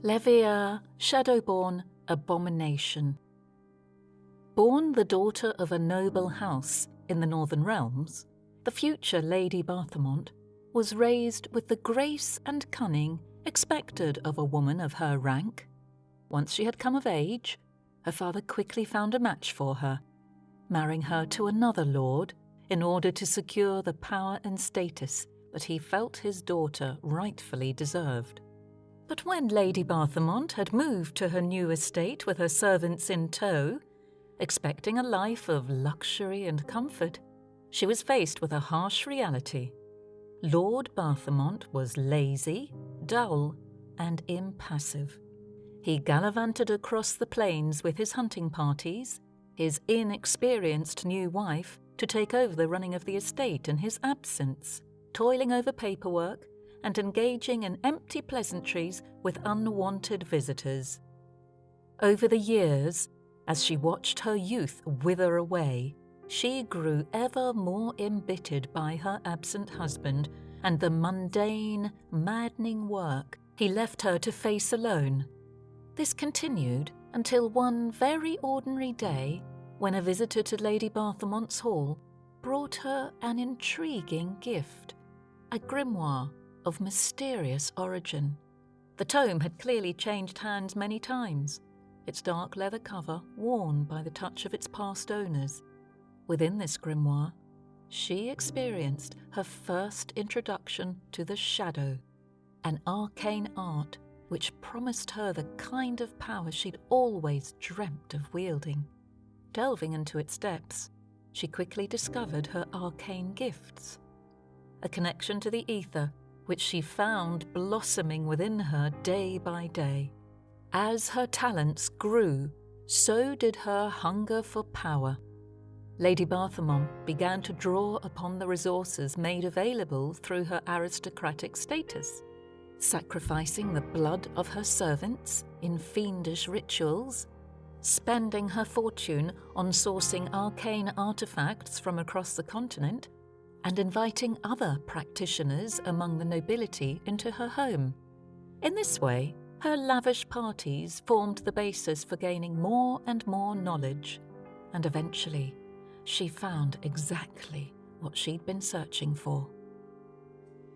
Levier, Shadowborn Abomination. Born the daughter of a noble house in the Northern Realms, the future Lady Bathamont was raised with the grace and cunning expected of a woman of her rank. Once she had come of age, her father quickly found a match for her, marrying her to another lord in order to secure the power and status that he felt his daughter rightfully deserved. But when Lady Bathamont had moved to her new estate with her servants in tow, expecting a life of luxury and comfort, she was faced with a harsh reality. Lord Bathamont was lazy, dull, and impassive. He gallivanted across the plains with his hunting parties, his inexperienced new wife to take over the running of the estate in his absence, toiling over paperwork and engaging in empty pleasantries with unwanted visitors. Over the years, as she watched her youth wither away, she grew ever more embittered by her absent husband and the mundane, maddening work he left her to face alone. This continued until one very ordinary day, when a visitor to Lady Bathamont's hall brought her an intriguing gift, a grimoire of mysterious origin. The tome had clearly changed hands many times, its dark leather cover worn by the touch of its past owners. Within this grimoire, she experienced her first introduction to the shadow, an arcane art which promised her the kind of power she'd always dreamt of wielding. Delving into its depths, she quickly discovered her arcane gifts, a connection to the ether which she found blossoming within her day by day. As her talents grew, so did her hunger for power. Lady Bathamont began to draw upon the resources made available through her aristocratic status, sacrificing the blood of her servants in fiendish rituals, spending her fortune on sourcing arcane artifacts from across the continent, and inviting other practitioners among the nobility into her home. In this way, her lavish parties formed the basis for gaining more and more knowledge, and eventually, she found exactly what she'd been searching for.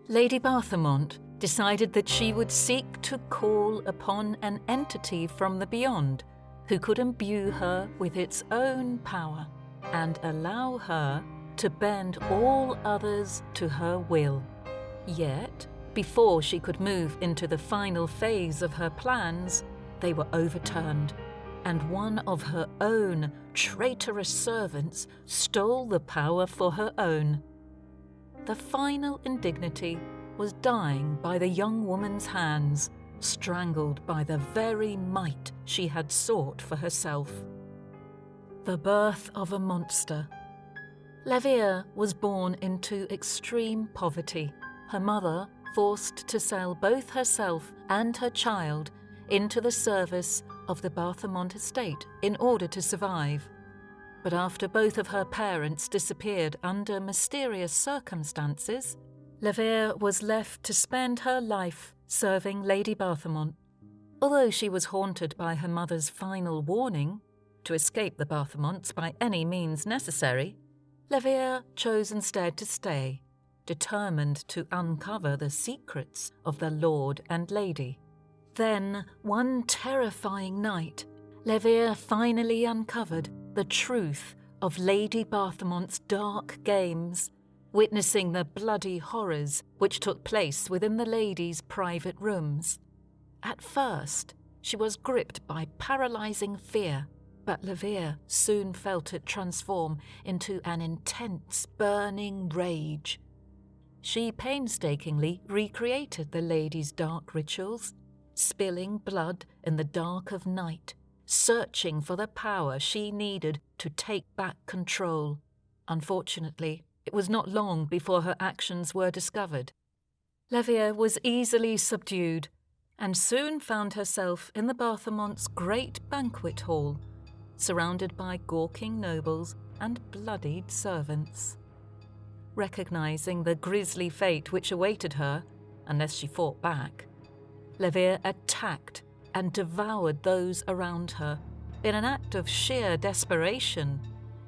Lady Bathamont decided that she would seek to call upon an entity from the beyond who could imbue her with its own power and allow her to bend all others to her will. Yet, before she could move into the final phase of her plans, they were overturned, and one of her own traitorous servants stole the power for her own. The final indignity was dying by the young woman's hands, strangled by the very might she had sought for herself. The birth of a monster. Levier was born into extreme poverty, her mother forced to sell both herself and her child into the service of the Bathamont estate in order to survive. But after both of her parents disappeared under mysterious circumstances, Levier was left to spend her life serving Lady Bathamont. Although she was haunted by her mother's final warning to escape the Bathamonts by any means necessary, Levier chose instead to stay, determined to uncover the secrets of the Lord and Lady. Then, one terrifying night, Levier finally uncovered the truth of Lady Bathamont's dark games, witnessing the bloody horrors which took place within the lady's private rooms. At first, she was gripped by paralyzing fear, but Levier soon felt it transform into an intense, burning rage. She painstakingly recreated the lady's dark rituals, spilling blood in the dark of night, searching for the power she needed to take back control. Unfortunately, it was not long before her actions were discovered. Levier was easily subdued and soon found herself in the Bathamonts' great banquet hall, surrounded by gawking nobles and bloodied servants. Recognizing the grisly fate which awaited her, unless she fought back, Levier attacked and devoured those around her in an act of sheer desperation,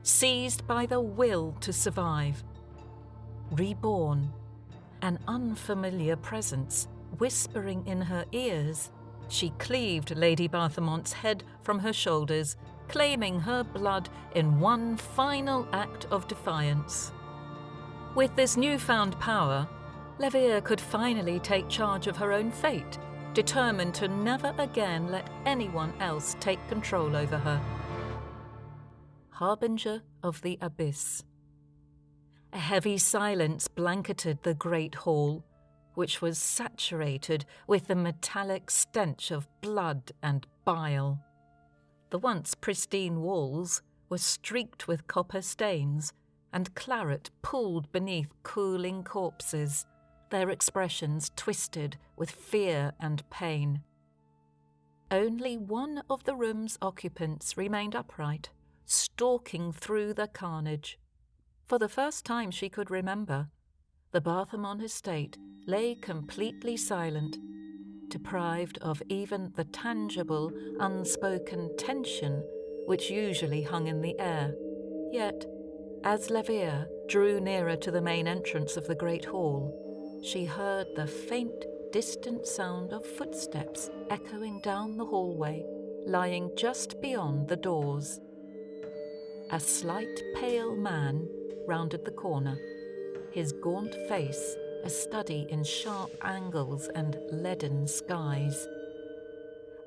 seized by the will to survive. Reborn, an unfamiliar presence whispering in her ears, she cleaved Lady Bathamont's head from her shoulders, claiming her blood in one final act of defiance. With this newfound power, Levier could finally take charge of her own fate, determined to never again let anyone else take control over her. Harbinger of the Abyss. A heavy silence blanketed the great hall, which was saturated with the metallic stench of blood and bile. The once pristine walls were streaked with copper stains, and claret pooled beneath cooling corpses, their expressions twisted with fear and pain. Only one of the room's occupants remained upright, stalking through the carnage. For the first time she could remember, the Bathamont estate lay completely silent, deprived of even the tangible, unspoken tension which usually hung in the air. Yet, as Levier drew nearer to the main entrance of the great hall, she heard the faint, distant sound of footsteps echoing down the hallway, lying just beyond the doors. A slight, pale man rounded the corner, his gaunt face a study in sharp angles and leaden skies.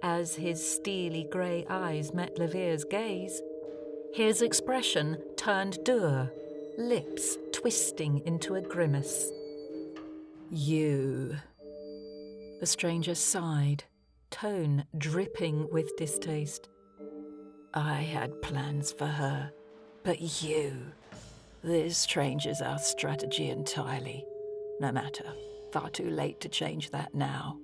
As his steely grey eyes met Levier's gaze, his expression turned dour, lips twisting into a grimace. "You," the stranger sighed, tone dripping with distaste. "I had plans for her, but you. This changes our strategy entirely. No matter, far too late to change that now.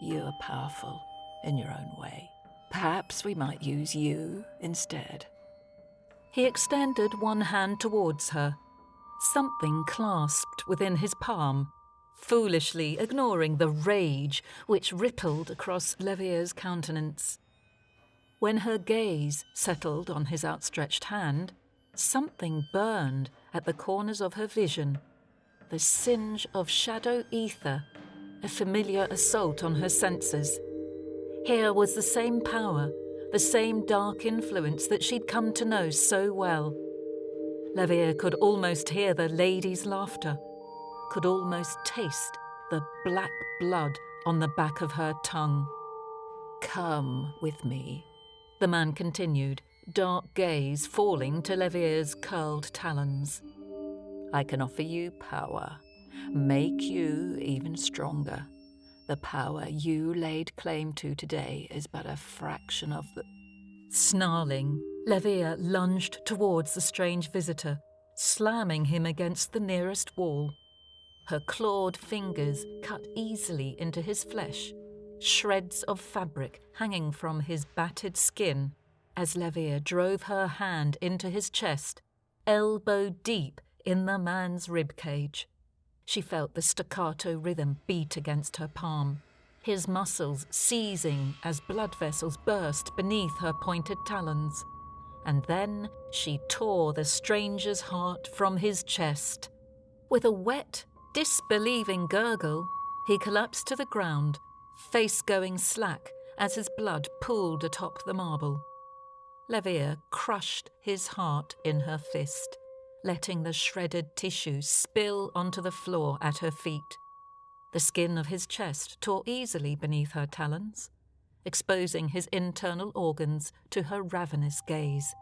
You are powerful in your own way. Perhaps we might use you instead." He extended one hand towards her, something clasped within his palm, foolishly ignoring the rage which rippled across Levier's countenance. When her gaze settled on his outstretched hand, something burned at the corners of her vision, the singe of shadow ether, a familiar assault on her senses. Here was the same power, the same dark influence that she'd come to know so well. Levier could almost hear the lady's laughter, could almost taste the black blood on the back of her tongue. "Come with me," the man continued, dark gaze falling to Levier's curled talons. "I can offer you power, make you even stronger. The power you laid claim to today is but a fraction of the—" Snarling, Levier lunged towards the strange visitor, slamming him against the nearest wall. Her clawed fingers cut easily into his flesh, shreds of fabric hanging from his battered skin, as Levier drove her hand into his chest, elbow deep in the man's ribcage. She felt the staccato rhythm beat against her palm, his muscles seizing as blood vessels burst beneath her pointed talons. And then she tore the stranger's heart from his chest. With a wet, disbelieving gurgle, he collapsed to the ground, face going slack as his blood pooled atop the marble. Levier crushed his heart in her fist, letting the shredded tissue spill onto the floor at her feet. The skin of his chest tore easily beneath her talons, exposing his internal organs to her ravenous gaze.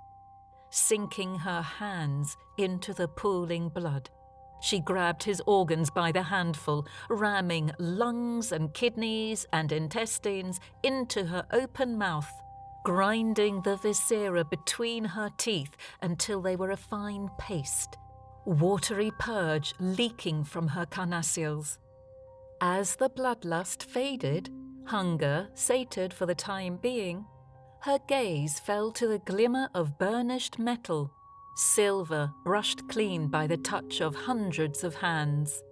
Sinking her hands into the pooling blood, she grabbed his organs by the handful, ramming lungs and kidneys and intestines into her open mouth, grinding the viscera between her teeth until they were a fine paste, watery purge leaking from her carnassials. As the bloodlust faded, hunger sated for the time being, her gaze fell to the glimmer of burnished metal, silver brushed clean by the touch of hundreds of hands.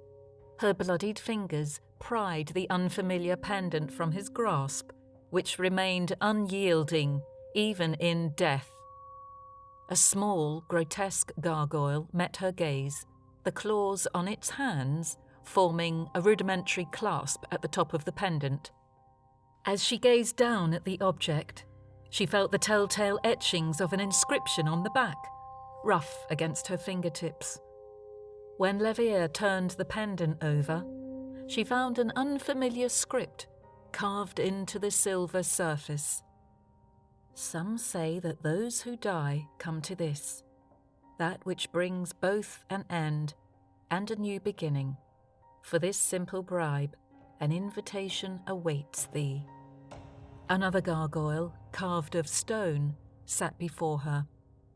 Her bloodied fingers pried the unfamiliar pendant from his grasp, which remained unyielding even in death. A small, grotesque gargoyle met her gaze, the claws on its hands forming a rudimentary clasp at the top of the pendant. As she gazed down at the object, she felt the telltale etchings of an inscription on the back, rough against her fingertips. When Levier turned the pendant over, she found an unfamiliar script carved into the silver surface. Some say that those who die come to this, that which brings both an end and a new beginning. For this simple bribe, an invitation awaits thee. Another gargoyle, carved of stone, sat before her.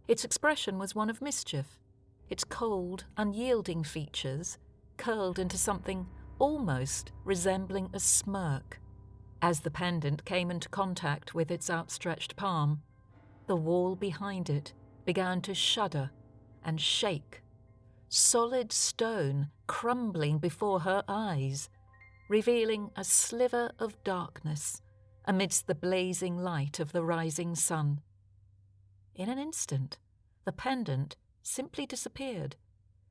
Its expression was one of mischief, its cold, unyielding features curled into something almost resembling a smirk. As the pendant came into contact with its outstretched palm, the wall behind it began to shudder and shake, solid stone crumbling before her eyes, revealing a sliver of darkness amidst the blazing light of the rising sun. In an instant, the pendant simply disappeared,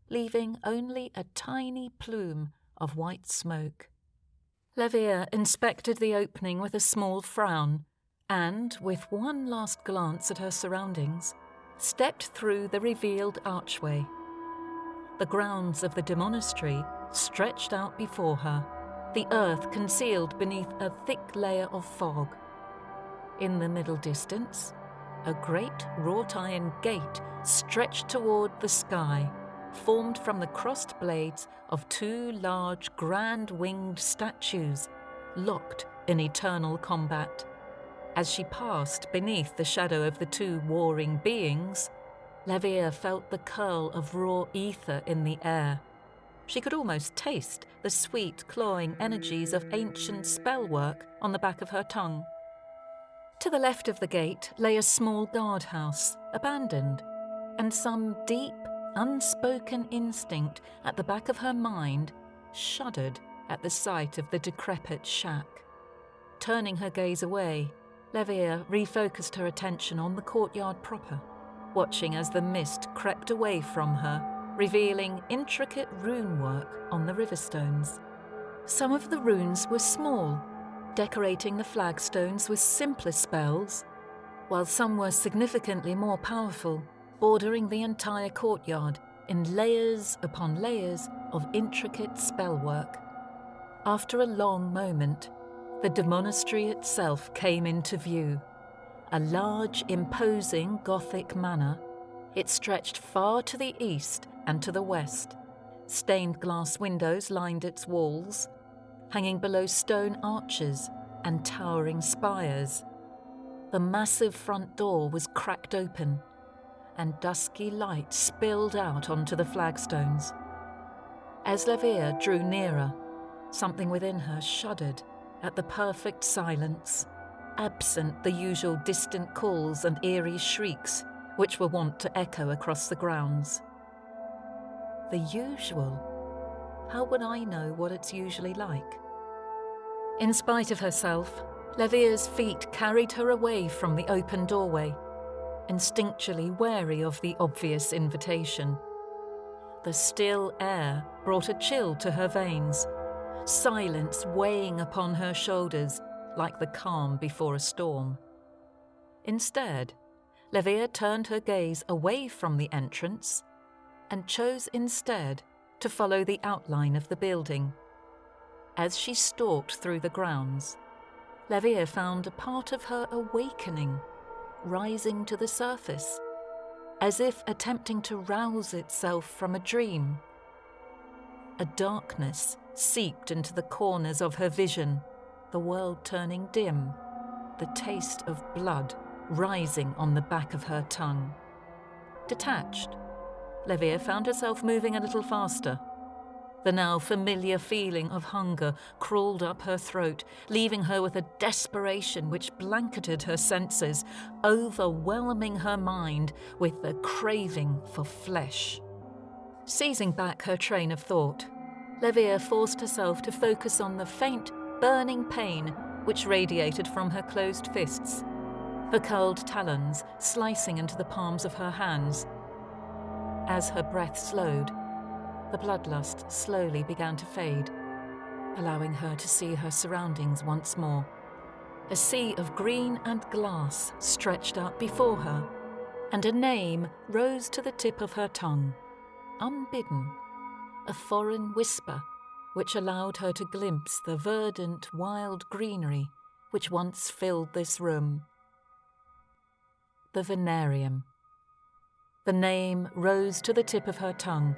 leaving only a tiny plume of white smoke. Levier inspected the opening with a small frown and, with one last glance at her surroundings, stepped through the revealed archway. The grounds of the monastery stretched out before her, the earth concealed beneath a thick layer of fog. In the middle distance, a great wrought-iron gate stretched toward the sky, formed from the crossed blades of two large grand-winged statues, locked in eternal combat. As she passed beneath the shadow of the two warring beings, Levier felt the curl of raw ether in the air. She could almost taste the sweet, clawing energies of ancient spellwork on the back of her tongue. To the left of the gate lay a small guardhouse, abandoned, and some deep, unspoken instinct at the back of her mind shuddered at the sight of the decrepit shack. Turning her gaze away, Levier refocused her attention on the courtyard proper, watching as the mist crept away from her, revealing intricate rune work on the riverstones. Some of the runes were small, decorating the flagstones with simpler spells, while some were significantly more powerful, bordering the entire courtyard in layers upon layers of intricate spellwork. After a long moment, the monastery itself came into view. A large, imposing Gothic manor, it stretched far to the east and to the west. Stained glass windows lined its walls, hanging below stone arches and towering spires. The massive front door was cracked open, and dusky light spilled out onto the flagstones. As Levier drew nearer, something within her shuddered at the perfect silence, absent the usual distant calls and eerie shrieks which were wont to echo across the grounds. The usual? How would I know what it's usually like? In spite of herself, Levier's feet carried her away from the open doorway, instinctually wary of the obvious invitation. The still air brought a chill to her veins, silence weighing upon her shoulders like the calm before a storm. Instead, Levier turned her gaze away from the entrance and chose instead to follow the outline of the building. As she stalked through the grounds, Levier found a part of her awakening, rising to the surface, as if attempting to rouse itself from a dream. A darkness seeped into the corners of her vision, the world turning dim, the taste of blood rising on the back of her tongue. Detached, Levier found herself moving a little faster. The now familiar feeling of hunger crawled up her throat, leaving her with a desperation which blanketed her senses, overwhelming her mind with the craving for flesh. Seizing back her train of thought, Levier forced herself to focus on the faint, burning pain which radiated from her closed fists, her curled talons slicing into the palms of her hands. As her breath slowed, the bloodlust slowly began to fade, allowing her to see her surroundings once more. A sea of green and glass stretched out before her, and a name rose to the tip of her tongue, unbidden, a foreign whisper which allowed her to glimpse the verdant, wild greenery which once filled this room. The Venarium. The name rose to the tip of her tongue,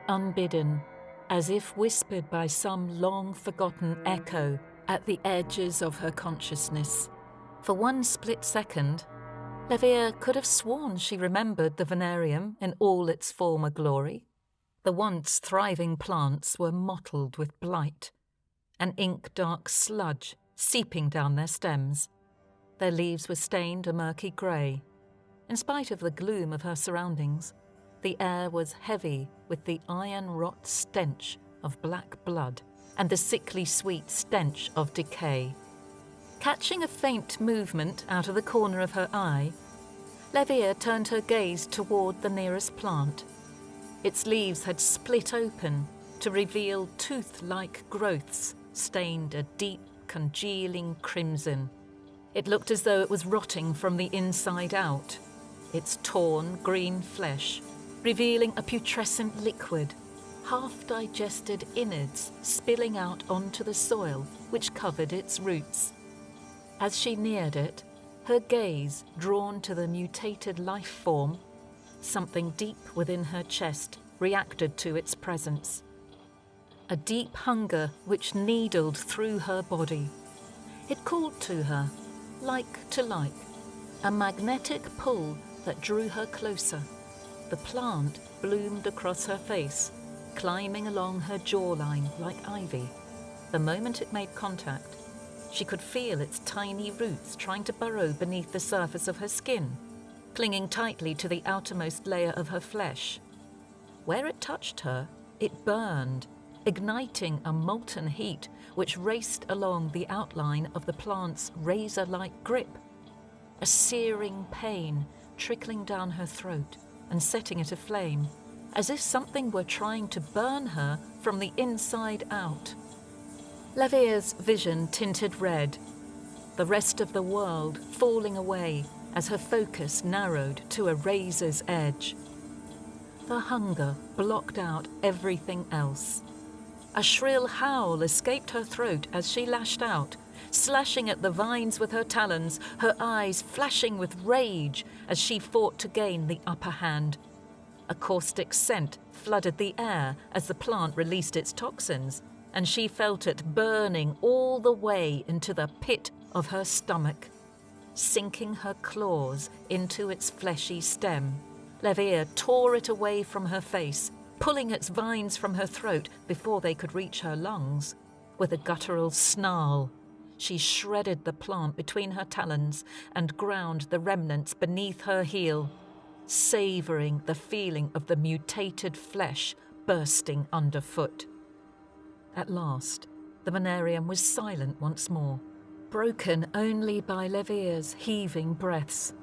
unbidden, as if whispered by some long-forgotten echo at the edges of her consciousness. For one split second, Levier could have sworn she remembered the Venarium in all its former glory. The once thriving plants were mottled with blight, an ink-dark sludge seeping down their stems. Their leaves were stained a murky grey. In spite of the gloom of her surroundings, the air was heavy with the iron-rot stench of black blood and the sickly sweet stench of decay. Catching a faint movement out of the corner of her eye, Levier turned her gaze toward the nearest plant. Its leaves had split open to reveal tooth-like growths stained a deep, congealing crimson. It looked as though it was rotting from the inside out, its torn green flesh revealing a putrescent liquid, half-digested innards spilling out onto the soil which covered its roots. As she neared it, her gaze drawn to the mutated life form, something deep within her chest reacted to its presence. A deep hunger which needled through her body. It called to her, like to like, a magnetic pull that drew her closer. The plant bloomed across her face, climbing along her jawline like ivy. The moment it made contact, she could feel its tiny roots trying to burrow beneath the surface of her skin, clinging tightly to the outermost layer of her flesh. Where it touched her, it burned, igniting a molten heat which raced along the outline of the plant's razor-like grip, a searing pain trickling down her throat and setting it aflame, as if something were trying to burn her from the inside out. Levier's vision tinted red, the rest of the world falling away as her focus narrowed to a razor's edge. The hunger blocked out everything else. A shrill howl escaped her throat as she lashed out, slashing at the vines with her talons, her eyes flashing with rage as she fought to gain the upper hand. A caustic scent flooded the air as the plant released its toxins, and she felt it burning all the way into the pit of her stomach. Sinking her claws into its fleshy stem, Levier tore it away from her face, pulling its vines from her throat before they could reach her lungs. With a guttural snarl, she shredded the plant between her talons and ground the remnants beneath her heel, savouring the feeling of the mutated flesh bursting underfoot. At last, the Venarium was silent once more, broken only by Levier's heaving breaths.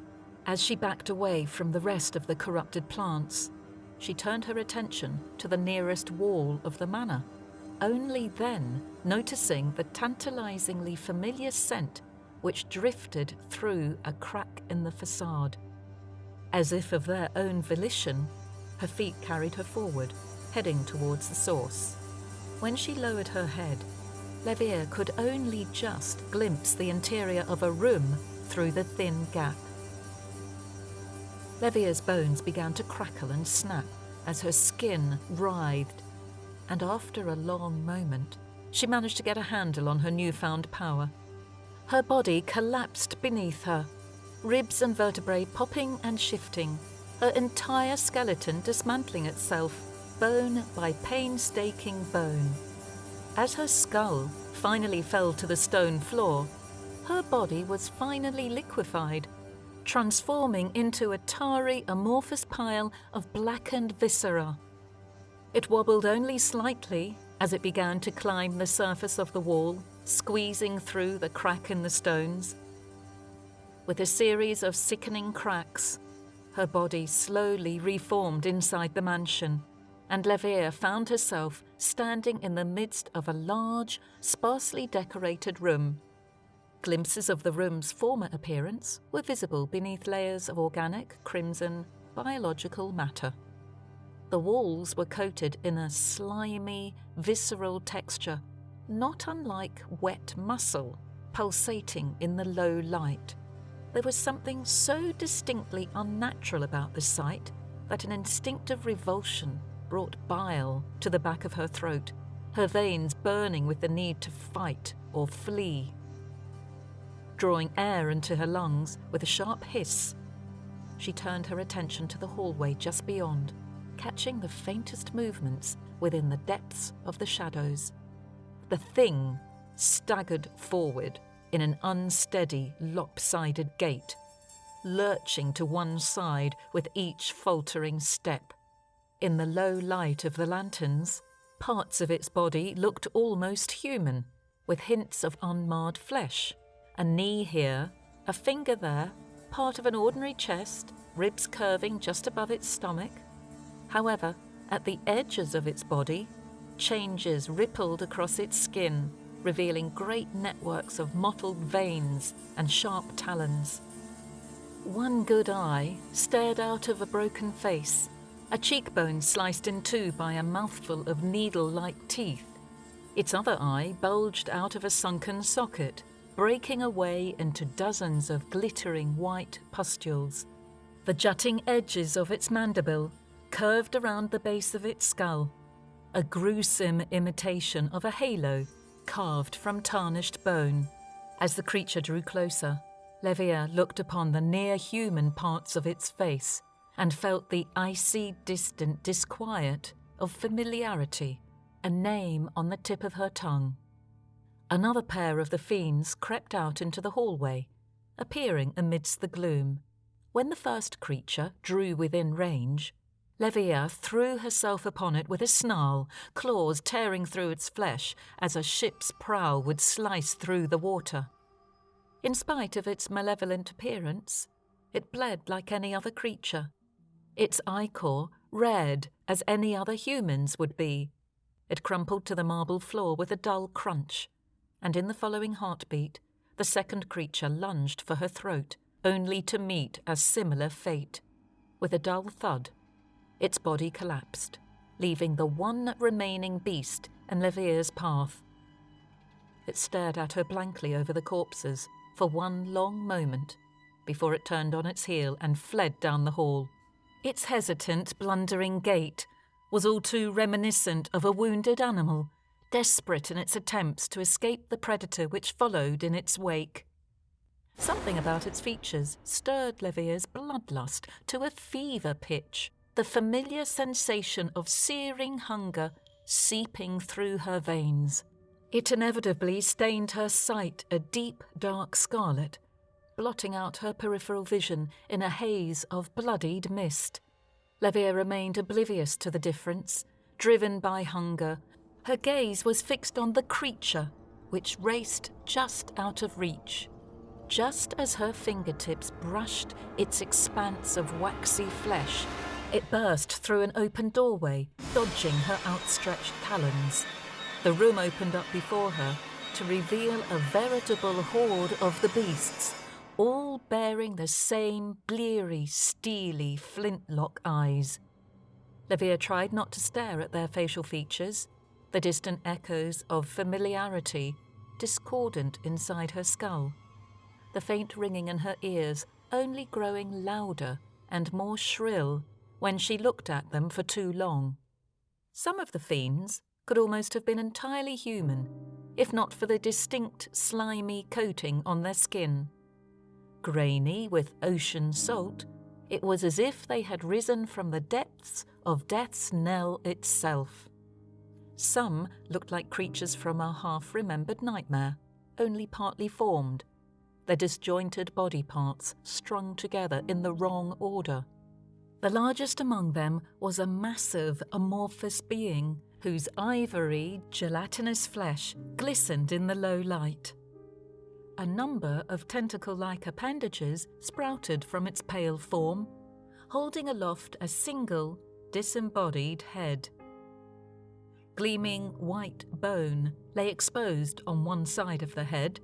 As she backed away from the rest of the corrupted plants, she turned her attention to the nearest wall of the manor, only then noticing the tantalizingly familiar scent which drifted through a crack in the facade. As if of their own volition, her feet carried her forward, heading towards the source. When she lowered her head, Levier could only just glimpse the interior of a room through the thin gap. Levier's bones began to crackle and snap as her skin writhed, and after a long moment, she managed to get a handle on her newfound power. Her body collapsed beneath her, ribs and vertebrae popping and shifting, her entire skeleton dismantling itself, bone by painstaking bone. As her skull finally fell to the stone floor, her body was finally liquefied, transforming into a tarry, amorphous pile of blackened viscera. It wobbled only slightly as it began to climb the surface of the wall, squeezing through the crack in the stones. With a series of sickening cracks, her body slowly reformed inside the mansion, and Levier found herself standing in the midst of a large, sparsely decorated room. Glimpses of the room's former appearance were visible beneath layers of organic, crimson, biological matter. The walls were coated in a slimy, visceral texture, not unlike wet muscle, pulsating in the low light. There was something so distinctly unnatural about the sight that an instinctive revulsion brought bile to the back of her throat, her veins burning with the need to fight or flee. Drawing air into her lungs with a sharp hiss, she turned her attention to the hallway just beyond, catching the faintest movements within the depths of the shadows. The thing staggered forward in an unsteady, lopsided gait, lurching to one side with each faltering step. In the low light of the lanterns, parts of its body looked almost human, with hints of unmarred flesh. A knee here, a finger there, part of an ordinary chest, ribs curving just above its stomach. However, at the edges of its body, changes rippled across its skin, revealing great networks of mottled veins and sharp talons. One good eye stared out of a broken face, a cheekbone sliced in two by a mouthful of needle-like teeth. Its other eye bulged out of a sunken socket, breaking away into dozens of glittering white pustules. The jutting edges of its mandible curved around the base of its skull, a gruesome imitation of a halo carved from tarnished bone. As the creature drew closer, Levier looked upon the near-human parts of its face and felt the icy, distant disquiet of familiarity, a name on the tip of her tongue. Another pair of the fiends crept out into the hallway, appearing amidst the gloom. When the first creature drew within range, Levier threw herself upon it with a snarl, claws tearing through its flesh as a ship's prow would slice through the water. In spite of its malevolent appearance, it bled like any other creature, its ichor red as any other human's would be. It crumpled to the marble floor with a dull crunch, and in the following heartbeat, the second creature lunged for her throat, only to meet a similar fate. With a dull thud, its body collapsed, leaving the one remaining beast in Levier's path. It stared at her blankly over the corpses for one long moment before it turned on its heel and fled down the hall. Its hesitant, blundering gait was all too reminiscent of a wounded animal, desperate in its attempts to escape the predator which followed in its wake. Something about its features stirred Levier's bloodlust to a fever pitch, the familiar sensation of searing hunger seeping through her veins. It inevitably stained her sight a deep, dark scarlet, blotting out her peripheral vision in a haze of bloodied mist. Levier remained oblivious to the difference, driven by hunger. Her gaze was fixed on the creature, which raced just out of reach. Just as her fingertips brushed its expanse of waxy flesh, it burst through an open doorway, dodging her outstretched talons. The room opened up before her to reveal a veritable horde of the beasts, all bearing the same bleary, steely, flintlock eyes. Levier tried not to stare at their facial features, the distant echoes of familiarity discordant inside her skull, the faint ringing in her ears only growing louder and more shrill when she looked at them for too long. Some of the fiends could almost have been entirely human, if not for the distinct slimy coating on their skin. Grainy with ocean salt, it was as if they had risen from the depths of death's knell itself. Some looked like creatures from a half-remembered nightmare, only partly formed, their disjointed body parts strung together in the wrong order. The largest among them was a massive, amorphous being, whose ivory, gelatinous flesh glistened in the low light. A number of tentacle-like appendages sprouted from its pale form, holding aloft a single, disembodied head. Gleaming white bone lay exposed on one side of the head,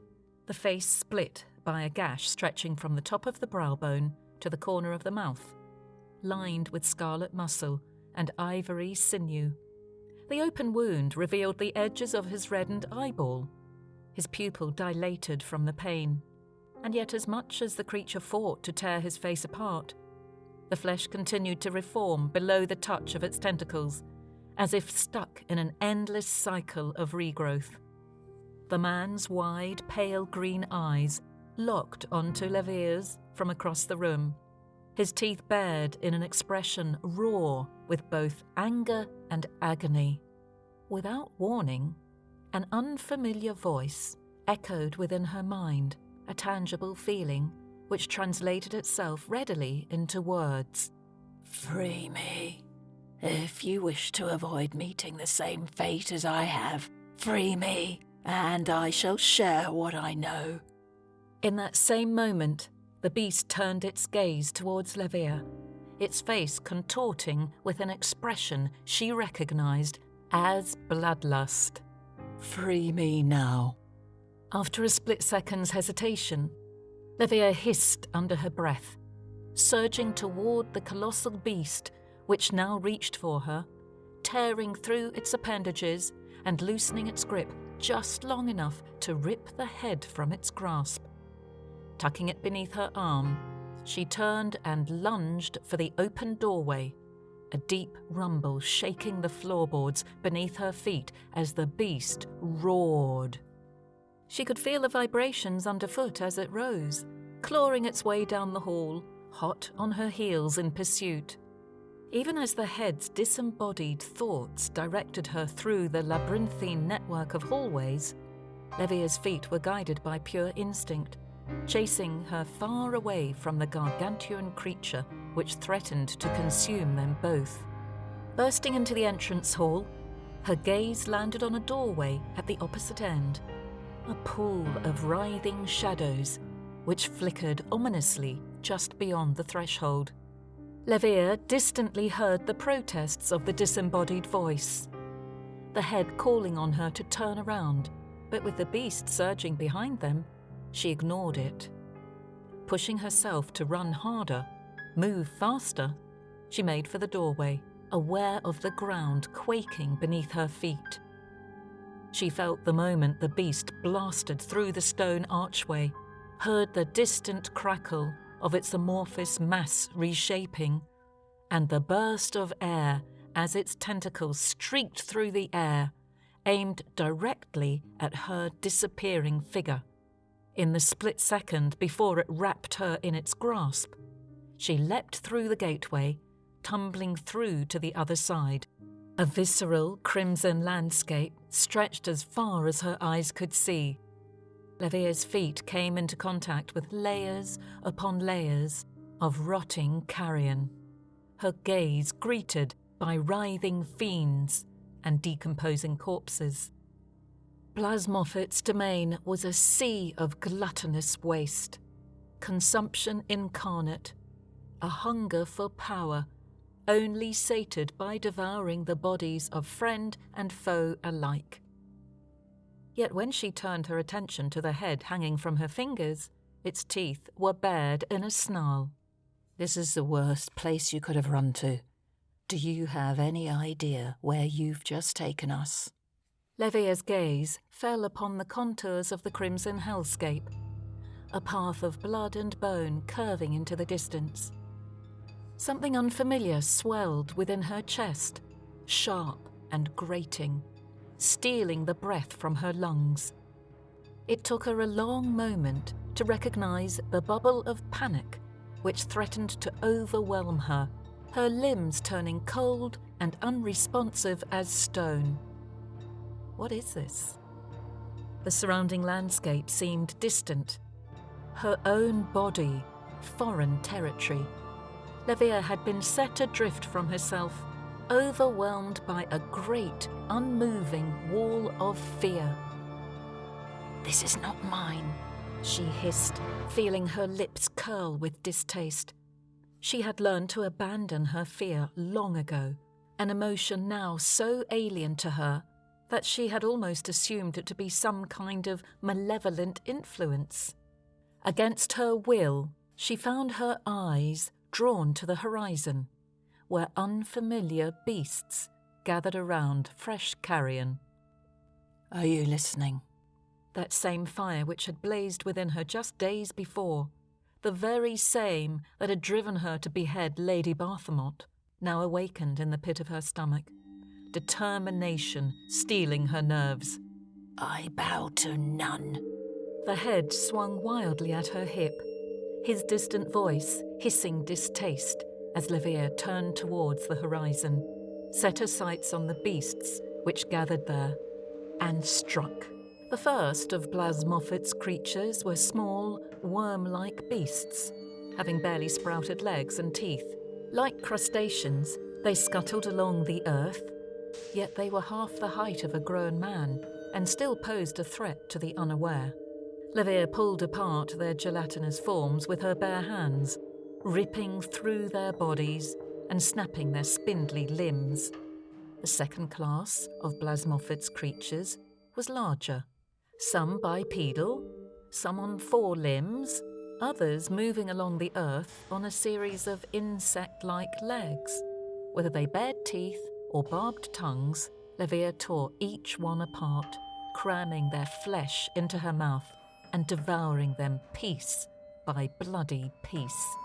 the face split by a gash stretching from the top of the brow bone to the corner of the mouth, lined with scarlet muscle and ivory sinew. The open wound revealed the edges of his reddened eyeball. His pupil dilated from the pain, and yet as much as the creature fought to tear his face apart, the flesh continued to reform below the touch of its tentacles, as if stuck in an endless cycle of regrowth. The man's wide, pale green eyes locked onto Levier's from across the room, his teeth bared in an expression raw with both anger and agony. Without warning, an unfamiliar voice echoed within her mind, a tangible feeling which translated itself readily into words. "Free me. If you wish to avoid meeting the same fate as I have, free me, and I shall share what I know." In that same moment, the beast turned its gaze towards Levier, its face contorting with an expression she recognized as bloodlust. "Free me now." After a split second's hesitation, Levier hissed under her breath, surging toward the colossal beast which now reached for her, tearing through its appendages and loosening its grip just long enough to rip the head from its grasp. Tucking it beneath her arm, she turned and lunged for the open doorway, a deep rumble shaking the floorboards beneath her feet as the beast roared. She could feel the vibrations underfoot as it rose, clawing its way down the hall, hot on her heels in pursuit. Even as the head's disembodied thoughts directed her through the labyrinthine network of hallways, Levier's feet were guided by pure instinct, chasing her far away from the gargantuan creature which threatened to consume them both. Bursting into the entrance hall, her gaze landed on a doorway at the opposite end, a pool of writhing shadows which flickered ominously just beyond the threshold. Levier distantly heard the protests of the disembodied voice, the head calling on her to turn around, but with the beast surging behind them, she ignored it. Pushing herself to run harder, move faster, she made for the doorway, aware of the ground quaking beneath her feet. She felt the moment the beast blasted through the stone archway, heard the distant crackle of its amorphous mass reshaping, and the burst of air as its tentacles streaked through the air, aimed directly at her disappearing figure. In the split second before it wrapped her in its grasp, she leapt through the gateway, tumbling through to the other side. A visceral crimson landscape stretched as far as her eyes could see. Levier's feet came into contact with layers upon layers of rotting carrion, her gaze greeted by writhing fiends and decomposing corpses. Plasmophit's domain was a sea of gluttonous waste, consumption incarnate, a hunger for power only sated by devouring the bodies of friend and foe alike. Yet when she turned her attention to the head hanging from her fingers, its teeth were bared in a snarl. "This is the worst place you could have run to. Do you have any idea where you've just taken us?" Levier's gaze fell upon the contours of the crimson hellscape, a path of blood and bone curving into the distance. Something unfamiliar swelled within her chest, sharp and grating, stealing the breath from her lungs. It took her a long moment to recognize the bubble of panic which threatened to overwhelm her, her limbs turning cold and unresponsive as stone. What is this? The surrounding landscape seemed distant, her own body foreign territory. Levier had been set adrift from herself, overwhelmed by a great, unmoving wall of fear. "This is not mine," she hissed, feeling her lips curl with distaste. She had learned to abandon her fear long ago, an emotion now so alien to her that she had almost assumed it to be some kind of malevolent influence. Against her will, she found her eyes drawn to the horizon, where unfamiliar beasts gathered around fresh carrion. "Are you listening?" That same fire which had blazed within her just days before, the very same that had driven her to behead Lady Bathamont, now awakened in the pit of her stomach, determination stealing her nerves. "I bow to none." The head swung wildly at her hip, his distant voice hissing distaste as Levier turned towards the horizon, set her sights on the beasts which gathered there, and struck. The first of Blas Moffat's creatures were small, worm-like beasts, having barely sprouted legs and teeth. Like crustaceans, they scuttled along the earth, yet they were half the height of a grown man and still posed a threat to the unaware. Levier pulled apart their gelatinous forms with her bare hands, ripping through their bodies and snapping their spindly limbs. The second class of Blas Moffat's creatures was larger, some bipedal, some on 4 limbs, others moving along the earth on a series of insect-like legs. Whether they bared teeth or barbed tongues, Levier tore each one apart, cramming their flesh into her mouth and devouring them piece by bloody piece.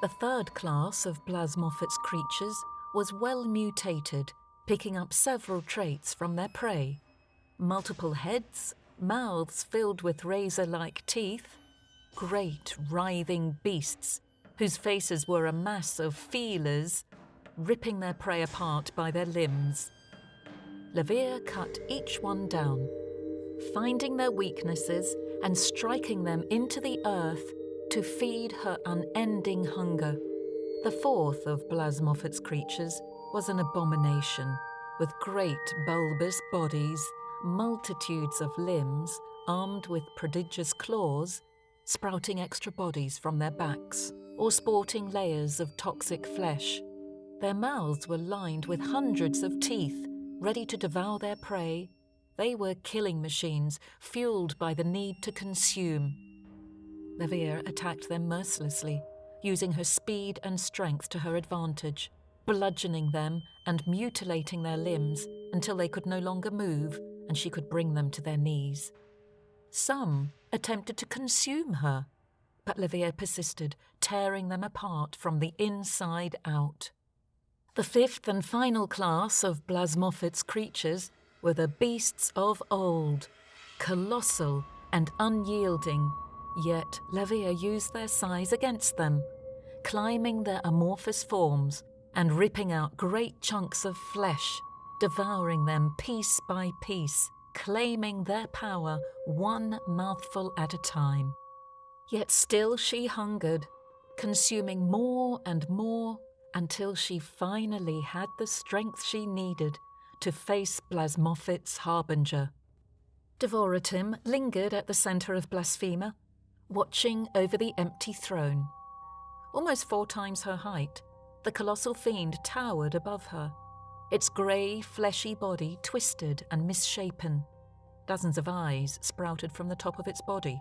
The third class of Blas Moffat's creatures was well mutated, picking up several traits from their prey. Multiple heads, mouths filled with razor-like teeth, great writhing beasts whose faces were a mass of feelers, ripping their prey apart by their limbs. Levier cut each one down, finding their weaknesses and striking them into the earth to feed her unending hunger. The fourth of Blas Moffat's creatures was an abomination, with great bulbous bodies, multitudes of limbs, armed with prodigious claws, sprouting extra bodies from their backs, or sporting layers of toxic flesh. Their mouths were lined with hundreds of teeth, ready to devour their prey. They were killing machines, fueled by the need to consume. Levier attacked them mercilessly, using her speed and strength to her advantage, bludgeoning them and mutilating their limbs until they could no longer move and she could bring them to their knees. Some attempted to consume her, but Levier persisted, tearing them apart from the inside out. The fifth and final class of Blas Moffat's creatures were the beasts of old, colossal and unyielding, yet Levier used their size against them, climbing their amorphous forms and ripping out great chunks of flesh, devouring them piece by piece, claiming their power one mouthful at a time. Yet still she hungered, consuming more and more until she finally had the strength she needed to face Blas Moffat's harbinger. Devoratim lingered at the centre of Blasphemer, watching over the empty throne. Almost 4 times her height, the colossal fiend towered above her, its grey, fleshy body twisted and misshapen. Dozens of eyes sprouted from the top of its body,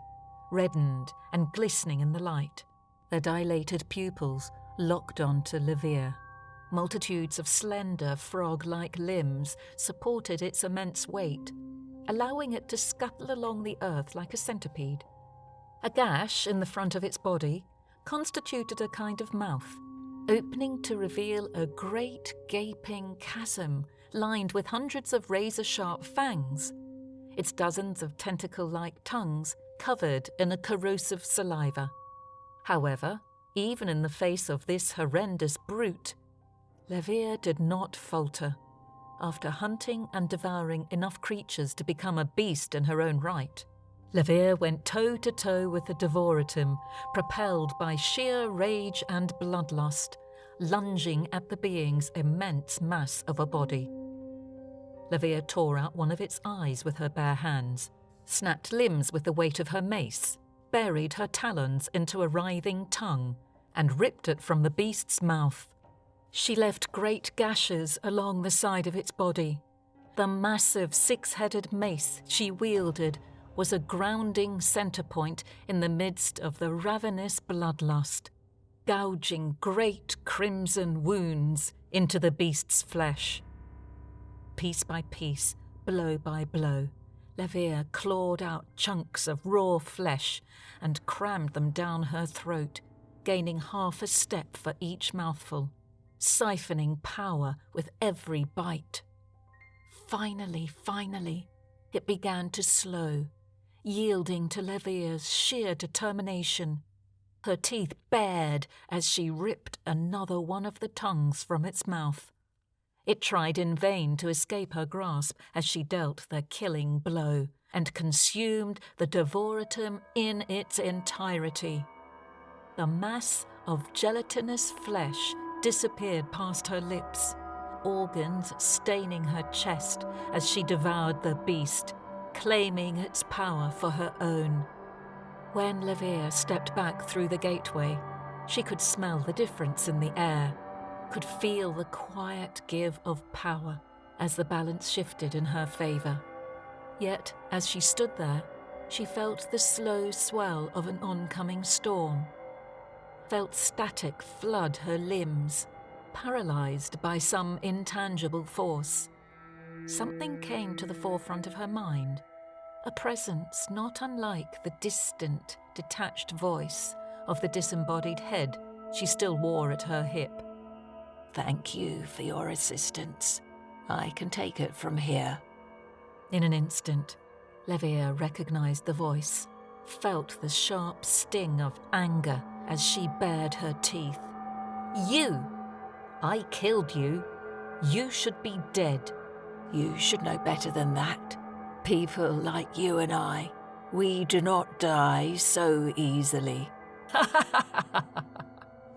reddened and glistening in the light, their dilated pupils locked onto Levier. Multitudes of slender, frog-like limbs supported its immense weight, allowing it to scuttle along the earth like a centipede. A gash in the front of its body constituted a kind of mouth, opening to reveal a great gaping chasm lined with hundreds of razor-sharp fangs, its dozens of tentacle-like tongues covered in a corrosive saliva. However, even in the face of this horrendous brute, Levier did not falter. After hunting and devouring enough creatures to become a beast in her own right, Levier went toe-to-toe with the Devoratim, propelled by sheer rage and bloodlust, lunging at the being's immense mass of a body. Levier tore out one of its eyes with her bare hands, snapped limbs with the weight of her mace, buried her talons into a writhing tongue, and ripped it from the beast's mouth. She left great gashes along the side of its body. The massive six-headed mace she wielded was a grounding centre point in the midst of the ravenous bloodlust, gouging great crimson wounds into the beast's flesh. Piece by piece, blow by blow, Levier clawed out chunks of raw flesh and crammed them down her throat, gaining half a step for each mouthful, siphoning power with every bite. Finally, it began to slow, yielding to Levier's sheer determination. Her teeth bared as she ripped another one of the tongues from its mouth. It tried in vain to escape her grasp as she dealt the killing blow and consumed the devoratum in its entirety. The mass of gelatinous flesh disappeared past her lips, organs staining her chest as she devoured the beast, claiming its power for her own. When Levier stepped back through the gateway, she could smell the difference in the air, could feel the quiet give of power as the balance shifted in her favour. Yet, as she stood there, she felt the slow swell of an oncoming storm, felt static flood her limbs, paralysed by some intangible force. Something came to the forefront of her mind, a presence not unlike the distant, detached voice of the disembodied head she still wore at her hip. "Thank you for your assistance. I can take it from here." In an instant, Levier recognised the voice, felt the sharp sting of anger as she bared her teeth. "You! I killed you. You should be dead." "You should know better than that. People like you and I, we do not die so easily."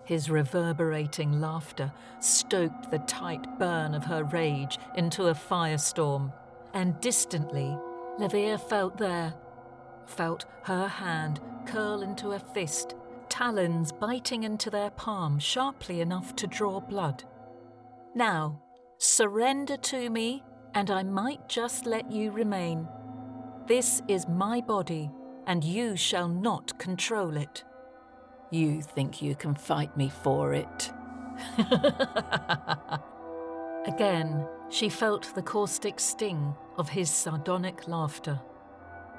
His reverberating laughter stoked the tight burn of her rage into a firestorm, and distantly, Levier felt her hand curl into a fist, talons biting into their palm sharply enough to draw blood. "Now, surrender to me, and I might just let you remain. This is my body, and you shall not control it." "You think you can fight me for it?" Again, she felt the caustic sting of his sardonic laughter.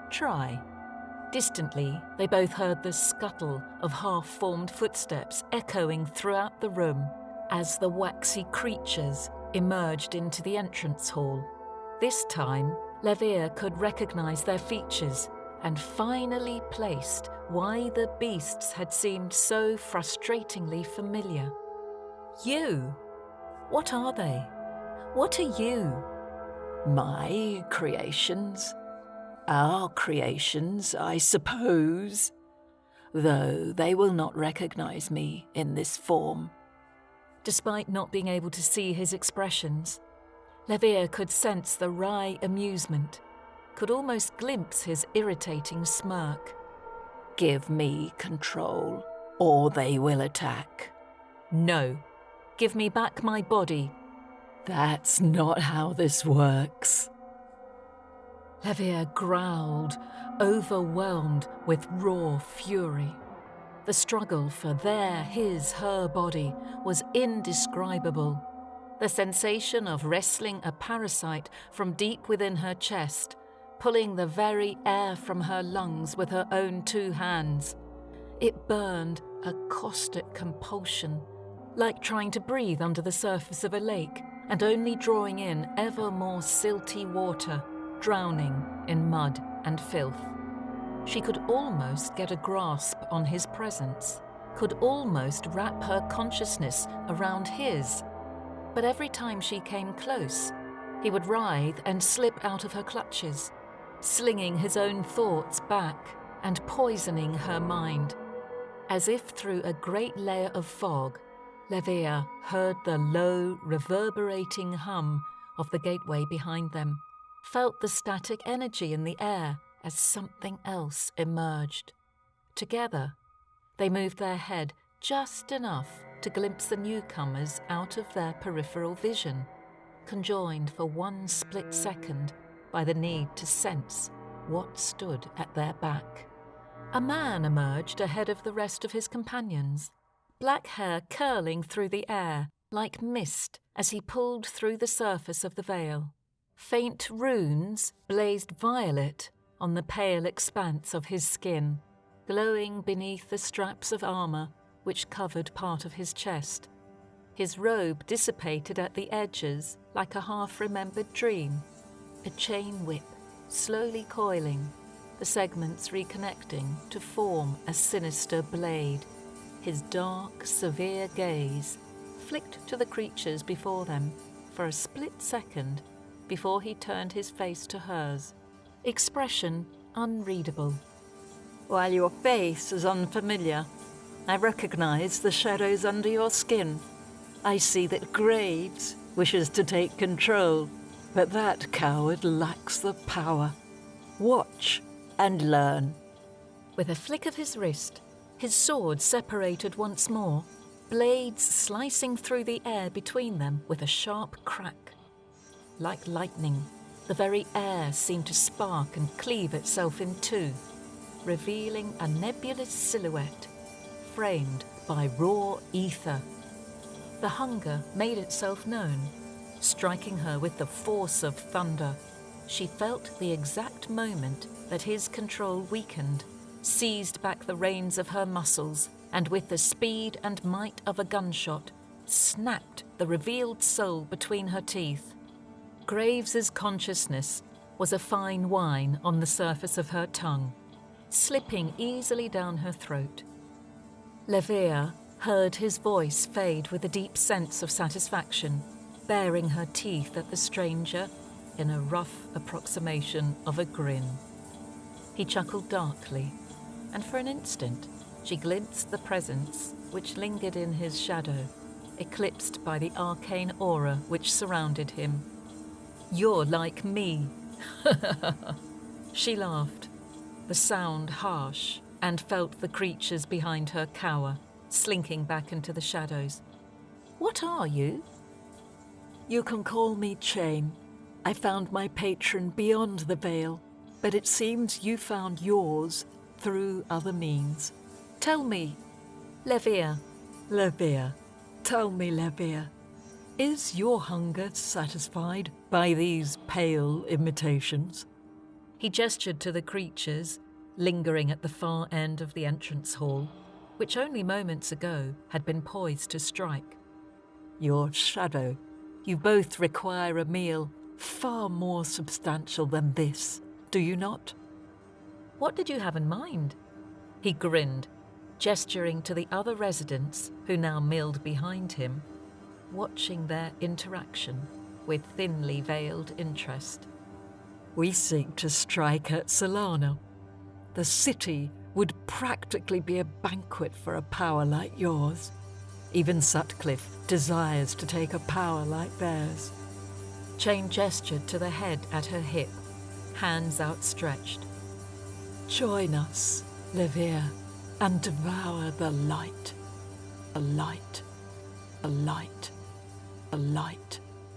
"Try." Distantly, they both heard the scuttle of half-formed footsteps echoing throughout the room as the waxy creatures emerged into the entrance hall. This time, Levier could recognise their features and finally placed why the beasts had seemed so frustratingly familiar. "You? What are they? What are you?" "My creations. Our creations, I suppose. Though they will not recognise me in this form." Despite not being able to see his expressions, Levier could sense the wry amusement, could almost glimpse his irritating smirk. "Give me control, or they will attack." "No. Give me back my body." "That's not how this works." Levier growled, overwhelmed with raw fury. The struggle for her body was indescribable. The sensation of wresting a parasite from deep within her chest, pulling the very air from her lungs with her own two hands. It burned a caustic compulsion, like trying to breathe under the surface of a lake and only drawing in ever more silty water, drowning in mud and filth. She could almost get a grasp on his presence, could almost wrap her consciousness around his. But every time she came close, he would writhe and slip out of her clutches, slinging his own thoughts back and poisoning her mind. As if through a great layer of fog, Levier heard the low, reverberating hum of the gateway behind them, felt the static energy in the air as something else emerged. Together, they moved their head just enough to glimpse the newcomers out of their peripheral vision, conjoined for one split second by the need to sense what stood at their back. A man emerged ahead of the rest of his companions, black hair curling through the air like mist as he pulled through the surface of the veil. Faint runes blazed violet on the pale expanse of his skin, glowing beneath the straps of armour which covered part of his chest. His robe dissipated at the edges like a half-remembered dream, a chain whip slowly coiling, the segments reconnecting to form a sinister blade. His dark, severe gaze flicked to the creatures before them for a split second before he turned his face to hers, expression unreadable. While your face is unfamiliar, I recognize the shadows under your skin. I see that Graves wishes to take control, but that coward lacks the power. Watch and learn. With a flick of his wrist, his sword separated once more, blades slicing through the air between them with a sharp crack. Like lightning, the very air seemed to spark and cleave itself in two, revealing a nebulous silhouette framed by raw ether. The hunger made itself known, striking her with the force of thunder. She felt the exact moment that his control weakened, seized back the reins of her muscles, and with the speed and might of a gunshot, snapped the revealed soul between her teeth. Graves's consciousness was a fine wine on the surface of her tongue, slipping easily down her throat. Levier heard his voice fade with a deep sense of satisfaction, baring her teeth at the stranger in a rough approximation of a grin. He chuckled darkly, and for an instant she glimpsed the presence which lingered in his shadow, eclipsed by the arcane aura which surrounded him. "You're like me." She laughed, the sound harsh, and felt the creatures behind her cower, slinking back into the shadows. "What are you?" You can call me Chain. I found my patron beyond the veil, but it seems you found yours through other means. Tell me, Levier. Levier, tell me, Levier, is your hunger satisfied by these pale imitations? He gestured to the creatures, lingering at the far end of the entrance hall, which only moments ago had been poised to strike. Your shadow. You both require a meal far more substantial than this, do you not? What did you have in mind? He grinned, gesturing to the other residents who now milled behind him, watching their interaction with thinly veiled interest. We seek to strike at Solano. The city would practically be a banquet for a power like yours. Even Sutcliffe desires to take a power like theirs. Chain gestured to the head at her hip, hands outstretched. Join us, Levier, and devour the light. The light. The light. The light.